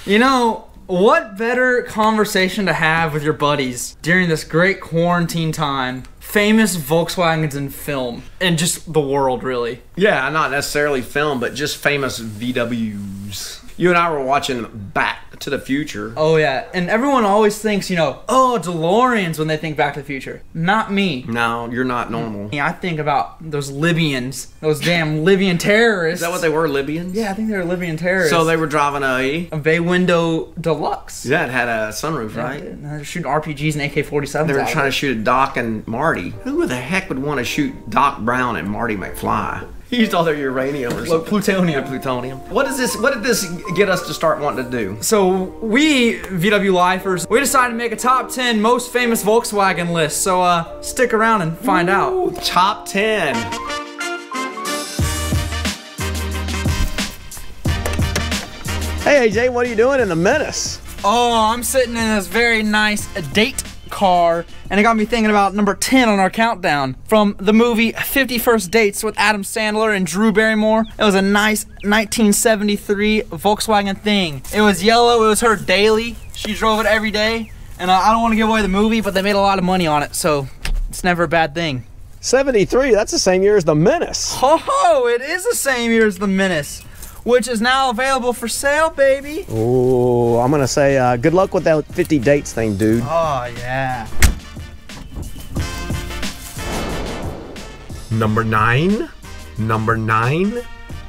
You know, what better conversation to have with your buddies during this great quarantine time? Famous Volkswagens in film. And just the world, really. Yeah, not necessarily film, but just famous VWs. You and I were watching Back to the Future. Oh, yeah. And everyone always thinks, you know, oh, DeLoreans when they think Back to the Future. Not me. No, you're not normal. Yeah, I think about those Libyans. Those damn Libyan terrorists. Is that what they were, Libyans? Yeah, I think they were Libyan terrorists. So they were driving a bay window deluxe. Yeah, it had a sunroof, Yeah, right? they're shooting RPGs and AK-47s. They were trying to shoot Doc and Marty. Who the heck would want to shoot Doc Brown and Marty McFly? He used all their uranium or something. Plutonium. Plutonium. What did this get us to start wanting to do? So we, VW Lifers, we decided to make a top 10 most famous Volkswagen list. So stick around and find out. Top 10. Hey AJ, what are you doing in the Menace? Oh, I'm sitting in this very nice date car, and it got me thinking about number 10 on our countdown from the movie 50 First Dates with Adam Sandler and Drew Barrymore. It was a nice 1973 Volkswagen thing. It was yellow, it was her daily. She drove it every day, and I don't want to give away the movie, but they made a lot of money on it, so it's never a bad thing. 73, that's the same year as the Menace. Oh, it is the same year as the Menace, which is now available for sale, baby. Oh, I'm gonna say good luck with that 50 dates thing, dude. Oh, yeah. Number 9. Number 9.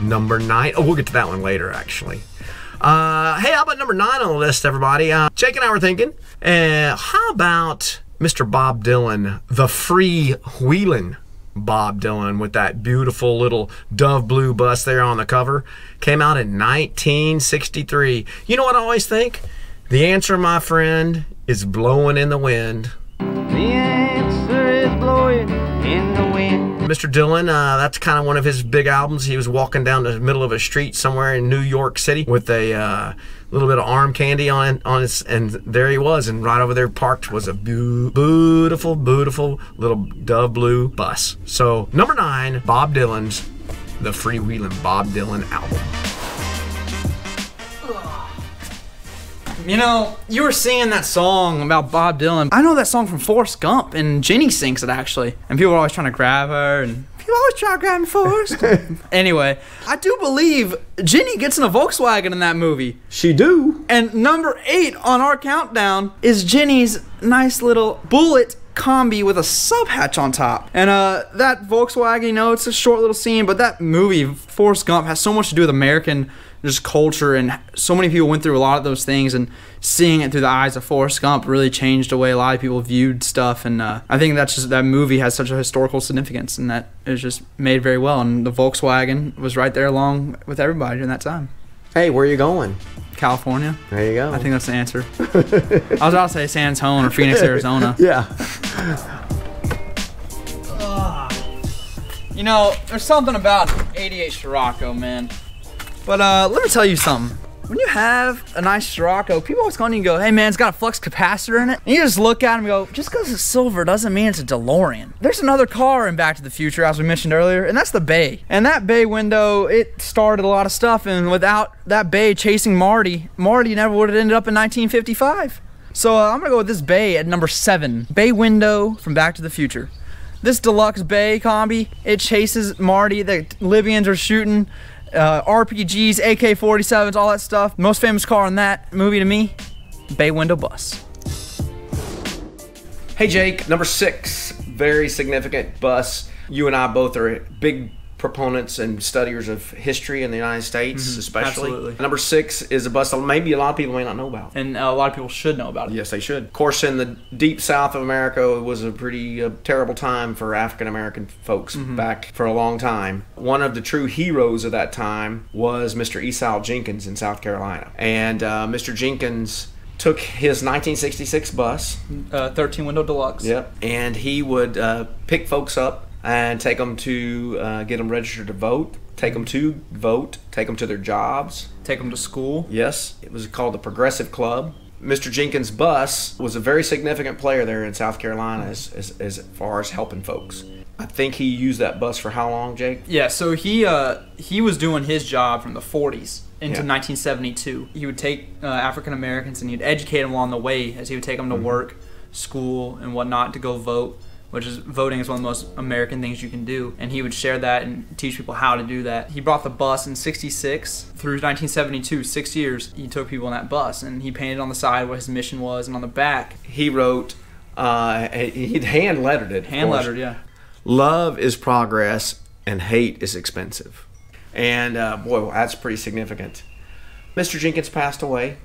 Number 9. Oh, we'll get to that one later, actually. Hey, how about number 9 on the list, everybody? Jake and I were thinking, how about Mr. Bob Dylan, the freewheelin' Bob Dylan with that beautiful little dove blue bus there on the cover? Came out in 1963. You know what I always think? The answer, my friend, is blowing in the wind. The answer is blowing in the wind. Mr. Dylan, that's kind of one of his big albums. He was walking down the middle of a street somewhere in New York City with a little bit of arm candy on his, and there he was, and right over there parked was a beautiful, beautiful little dove blue bus. So, number 9, Bob Dylan's The Freewheelin' Bob Dylan album. You know, you were singing that song about Bob Dylan. I know that song from Forrest Gump, and Jenny sings it, actually. And people are always trying to grab her, and people always try to grab me, Forrest. Anyway, I do believe Jenny gets in a Volkswagen in that movie. She do. And number 8 on our countdown is Jenny's nice little Bullet combi with a sub hatch on top. And that Volkswagen, you know, it's a short little scene, but that movie, Forrest Gump, has so much to do with American just culture, and so many people went through a lot of those things, and seeing it through the eyes of Forrest Gump really changed the way a lot of people viewed stuff. And I think that's just, that movie has such a historical significance, and that it was just made very well, and the Volkswagen was right there along with everybody during that time. Hey, where are you going? California. There you go. I think that's the answer. I was about to say San Antonio or Phoenix, Arizona. Yeah. You know, there's something about 88 Scirocco, man. But let me tell you something. When you have a nice Scirocco, people always come to you and go, hey man, it's got a flux capacitor in it. And you just look at them and go, just because it's silver doesn't mean it's a DeLorean. There's another car in Back to the Future, as we mentioned earlier, and that's the bay. And that bay window, it started a lot of stuff, and without that bay chasing Marty, Marty never would have ended up in 1955. So I'm gonna go with this bay at number 7. Bay window from Back to the Future. This deluxe bay combi, it chases Marty. The Libyans are shooting RPGs, AK-47s, all that stuff. Most famous car in that movie to me, bay window bus. Hey Jake, number 6, very significant bus. You and I both are big proponents and studiers of history in the United States, especially. Absolutely. Number 6 is a bus that maybe a lot of people may not know about. And a lot of people should know about it. Yes, they should. Of course, in the deep south of America, it was a pretty terrible time for African-American folks back for a long time. One of the true heroes of that time was Mr. Esau Jenkins in South Carolina. And Mr. Jenkins took his 1966 bus. 13-window deluxe. Yep. And he would pick folks up and take them to get them registered to vote, take them to vote, take them to their jobs. Take them to school. Yes, it was called the Progressive Club. Mr. Jenkins' bus was a very significant player there in South Carolina as far as helping folks. I think he used that bus for how long, Jake? Yeah, so he was doing his job from the 40s into 1972. He would take African Americans and he'd educate them along the way as he would take them to work, school, and whatnot to go vote, which is voting is one of the most American things you can do. And he would share that and teach people how to do that. He brought the bus in 66 through 1972, 6 years. He took people in that bus and he painted on the side what his mission was, and on the back he wrote, he'd hand lettered it. Hand lettered, yeah. Love is progress and hate is expensive. And boy, well, that's pretty significant. Mr. Jenkins passed away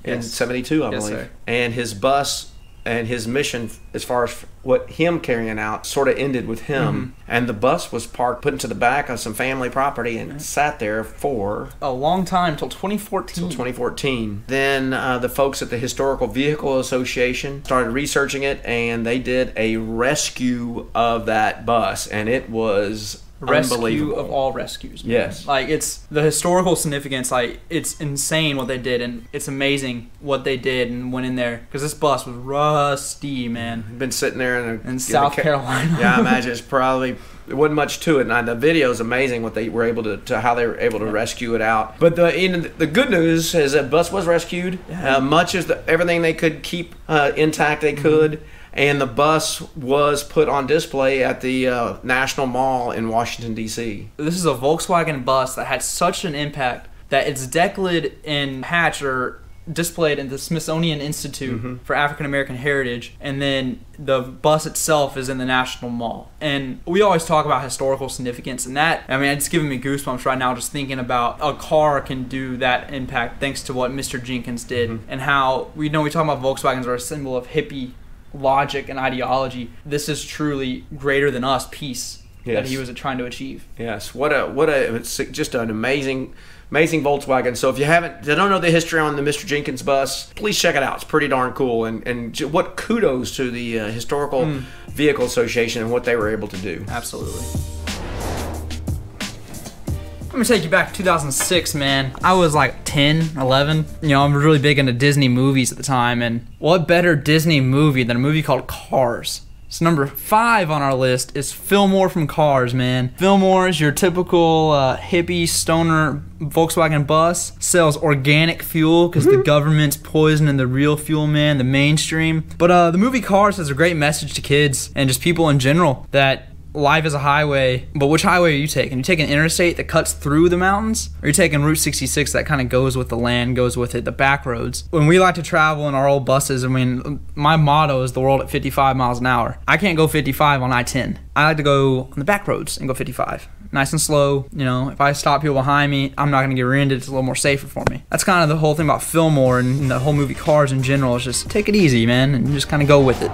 in 72, I believe. Sir. And his bus and his mission, as far as what him carrying out, sort of ended with him. And the bus was parked, put into the back of some family property, and sat there for a long time, till 2014. Till 2014. Then the folks at the Historical Vehicle Association started researching it, and they did a rescue of that bus, and it was rescue of all rescues, man. Yes. Like, it's the historical significance, like, it's insane what they did, and it's amazing what they did and went in there, because this bus was rusty, man. Been sitting there in South Carolina. Yeah, I imagine there wasn't much to it, and the video is amazing what they were able to how they were able to rescue it out. But the good news is that bus was rescued. Much as everything they could keep intact, they could. And the bus was put on display at the National Mall in Washington, D.C. This is a Volkswagen bus that had such an impact that its decklid and hatch are displayed in the Smithsonian Institute for African American Heritage, and then the bus itself is in the National Mall. And we always talk about historical significance, and that, I mean, it's giving me goosebumps right now just thinking about a car can do that impact thanks to what Mr. Jenkins did, and how we talk about Volkswagens are a symbol of hippie logic and ideology. This is truly greater than us peace that he was trying to achieve. Yes, it's just an amazing Volkswagen. So if you don't know the history on the Mr. Jenkins bus, please check it out. It's pretty darn cool, and what kudos to the Historical Vehicle Association and what they were able to do. Absolutely. I'm gonna take you back to 2006, man. I was like 10, 11. I'm really big into Disney movies at the time, and what better Disney movie than a movie called Cars? So number 5 on our list is Fillmore from Cars, man. Fillmore is your typical hippie stoner Volkswagen bus. Sells organic fuel because the government's poisoning the real fuel, man, the mainstream. But the movie Cars has a great message to kids and just people in general that life is a highway, but which highway are you taking? Are you taking interstate that cuts through the mountains? Or are you taking Route 66 that kind of goes with the land, goes with it, the back roads? When we like to travel in our old buses, I mean, my motto is the world at 55 miles an hour. I can't go 55 on I-10. I like to go on the back roads and go 55. Nice and slow. If I stop people behind me, I'm not going to get rear-ended. It's a little more safer for me. That's kind of the whole thing about Fillmore and the whole movie Cars in general, is just take it easy, man, and just kind of go with it.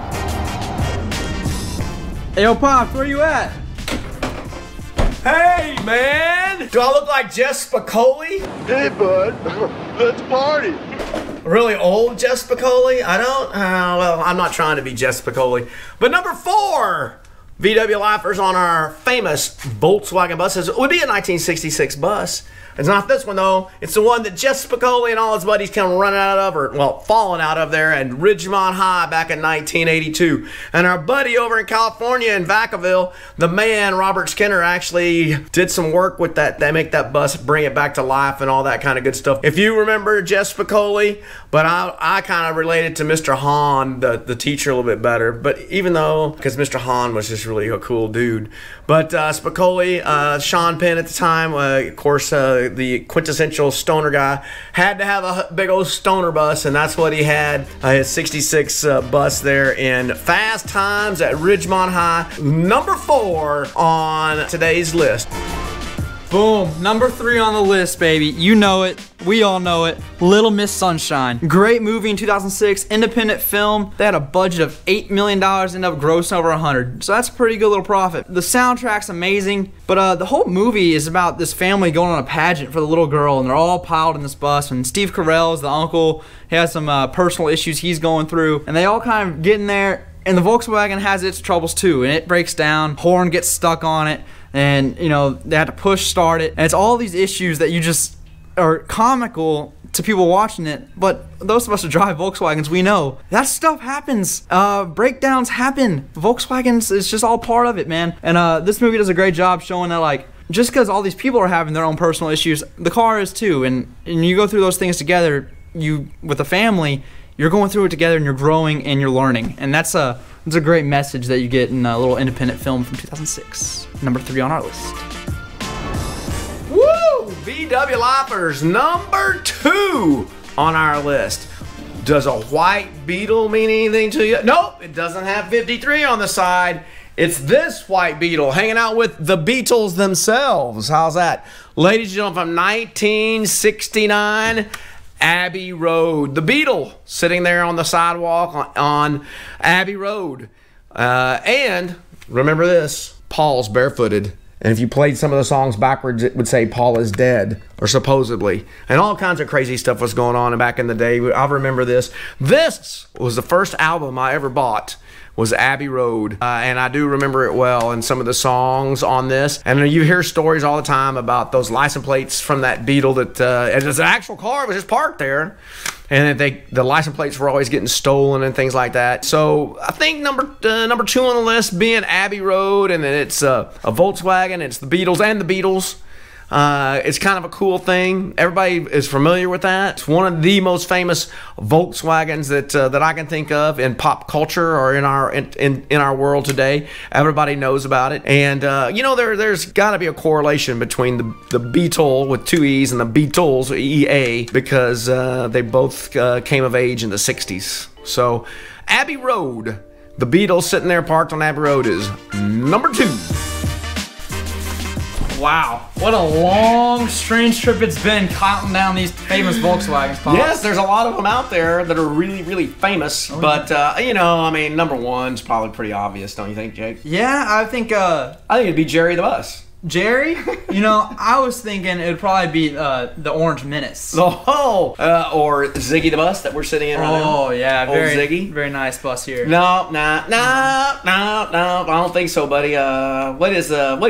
Hey, yo, Pops, where you at? Hey, man! Do I look like Jess Spicoli? Hey, bud. Let's party. Really old Jess Spicoli? I don't? Well, I'm not trying to be Jess Spicoli. But number 4 VW lifers on our famous Volkswagen buses would be a 1966 bus. It's not this one, though. It's the one that Jess Spicoli and all his buddies come running out of, or, well, falling out of there at Ridgemont High back in 1982. And our buddy over in California in Vacaville, the man, Robert Skinner, actually did some work with that. They make that bus, bring it back to life and all that kind of good stuff. If you remember Jess Spicoli, but I kind of related to Mr. Hahn, the teacher, a little bit better. But even though, because Mr. Hahn was just really a cool dude. But Spicoli, Sean Penn at the time, of course, the quintessential stoner guy, had to have a big old stoner bus, and that's what he had, his 66 bus there in Fast Times at Ridgemont High. Number 4 on today's list. Boom, number 3 on the list, baby. You know it, we all know it. Little Miss Sunshine. Great movie in 2006, independent film. They had a budget of $8 million, ended up grossing over 100. So that's a pretty good little profit. The soundtrack's amazing, but the whole movie is about this family going on a pageant for the little girl, and they're all piled in this bus, and Steve Carell is the uncle. He has some personal issues he's going through, and they all kind of get in there, and the Volkswagen has its troubles too, and it breaks down, horn gets stuck on it, and they had to push start it, and it's all these issues that you just are comical to people watching it, but those of us who drive Volkswagens, we know that stuff happens. Breakdowns happen. Volkswagens is just all part of it, man. And this movie does a great job showing that, like, just because all these people are having their own personal issues, the car is too. And you go through those things together, with a family, you're going through it together and you're growing and you're learning. And that's a great message that you get in a little independent film from 2006. Number 3 on our list. Woo! VW Lifers, number 2 on our list. Does a white Beetle mean anything to you? Nope, it doesn't have 53 on the side. It's this white Beetle hanging out with the Beatles themselves. How's that? Ladies and gentlemen, from 1969, Abbey Road. The Beetle sitting there on the sidewalk on Abbey Road. And remember this, Paul's barefooted. And if you played some of the songs backwards, it would say Paul is dead, or supposedly. And all kinds of crazy stuff was going on back in the day. I remember this. This was the first album I ever bought, was Abbey Road. And I do remember it well, and some of the songs on this. And you hear stories all the time about those license plates from that Beetle that, and it's an actual car, it was just parked there. And the license plates were always getting stolen and things like that. So I think number 2 on the list being Abbey Road, and then it's a Volkswagen, it's the Beatles and the Beatles. It's kind of a cool thing. Everybody is familiar with that. It's one of the most famous Volkswagens that I can think of in pop culture or in our world today. Everybody knows about it, and you know, there's got to be a correlation between the Beetle with 2 E's and the Beatles, EA, because they both came of age in the 60s. So Abbey Road, the Beatles sitting there parked on Abbey Road, is number 2. Wow, what a long, strange trip it's been counting down these famous Volkswagens, Pops. Yes, there's a lot of them out there that are really, really famous. Oh, but, you know, I mean, number 1's probably pretty obvious, don't you think, Jake? Yeah, I think it'd be Jerry the Bus. Jerry? You know, I was thinking it would probably be the Orange Menace. Oh, or Ziggy the Bus that we're sitting in right now. Oh, yeah. Old Ziggy. Very nice bus here. No, I don't think so, buddy. What do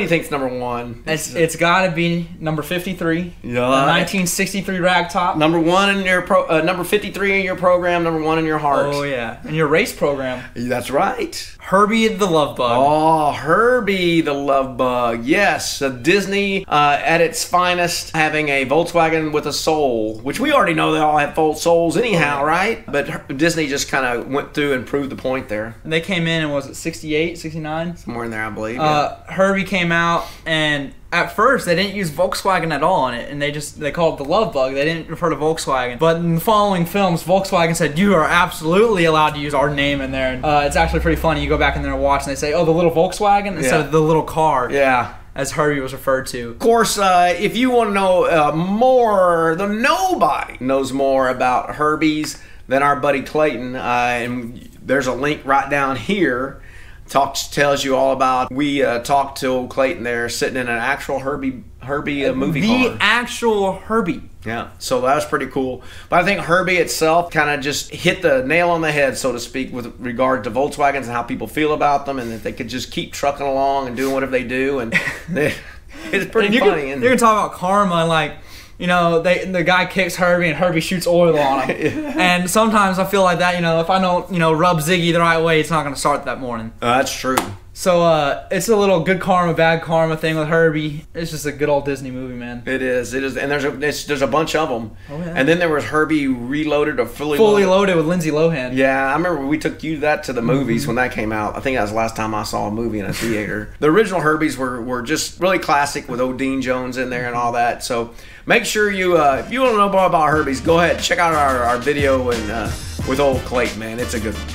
you think's number 1? It's got to be number 53. Yeah. The 1963 ragtop. Number 1 in your number 53 in your program, number 1 in your heart. Oh, yeah. In your race program. That's right. Herbie the Love Bug. Oh, Herbie the Love Bug. Yes, Disney at its finest, having a Volkswagen with a soul, which we already know they all have full souls anyhow, right? But Disney just kind of went through and proved the point there. And they came in, and was it 68, 69? Somewhere in there, I believe. Yeah. Herbie came out, and at first they didn't use Volkswagen at all in it, and they called it the Love Bug. They didn't refer to Volkswagen. But in the following films, Volkswagen said, you are absolutely allowed to use our name in there. And, it's actually pretty funny. You go back in there and watch, and they say, oh, the little Volkswagen instead of the little car. Yeah. As Herbie was referred to. Of course, if you want to know more, nobody knows more about Herbies than our buddy Clayton. And there's a link right down here. Tells you all about. We talked to old Clayton there, sitting in an actual Herbie movie car. The actual Herbie. Yeah, so that was pretty cool. But I think Herbie itself kind of just hit the nail on the head, so to speak, with regard to Volkswagens and how people feel about them, and that they could just keep trucking along and doing whatever they do. And it's pretty funny. You're going to talk about karma, like, you know, the guy kicks Herbie and Herbie shoots oil on him. And sometimes I feel like that, you know, if I don't, you know, rub Ziggy the right way, it's not going to start that morning. That's true. So it's a little good karma, bad karma thing with Herbie. It's just a good old Disney movie, man. It is. And there's a bunch of them. Oh, yeah. And then there was Herbie Reloaded or Fully Loaded with Lindsay Lohan. Yeah, I remember we took you to the movies when that came out. I think that was the last time I saw a movie in a theater. The original Herbies were just really classic with old Dean Jones in there and all that. So make sure you, if you want to know more about Herbies, go ahead, check out our video and with old Clayton, man. It's a good one.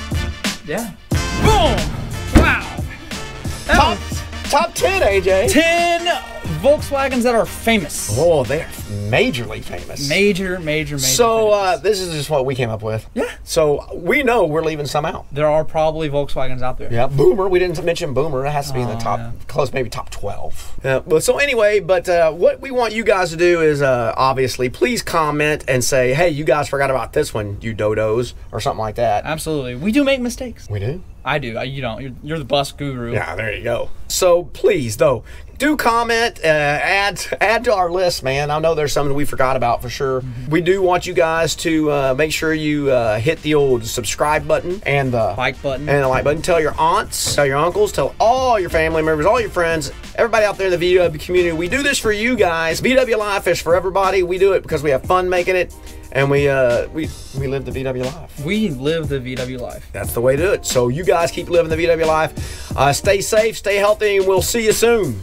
Yeah. Boom! Wow! Top 10, AJ. 10 Volkswagens that are famous. Oh, they're majorly famous. Major So famous. this is just what we came up with. Yeah. So we know we're leaving some out. There are probably Volkswagens out there. Yeah, Boomer. We didn't mention Boomer. It has to be in the top, close, maybe top 12. Well, so anyway, but what we want you guys to do is obviously please comment and say, hey, you guys forgot about this one, you dodos, or something like that. Absolutely. We do make mistakes. We do. I do. You don't. You're the bus guru. Yeah, there you go. So please, though, do comment, add to our list, man. I know there's something we forgot about for sure. We do want you guys to make sure you hit the old subscribe button and the Like button. And the like button. Tell your aunts, tell your uncles, tell all your family members, all your friends, everybody out there in the VW community. We do this for you guys. VW Life is for everybody. We do it because we have fun making it, and we live the VW life. We live the VW life. That's the way to do it. So you guys keep living the VW life. Stay safe, stay healthy, and we'll see you soon.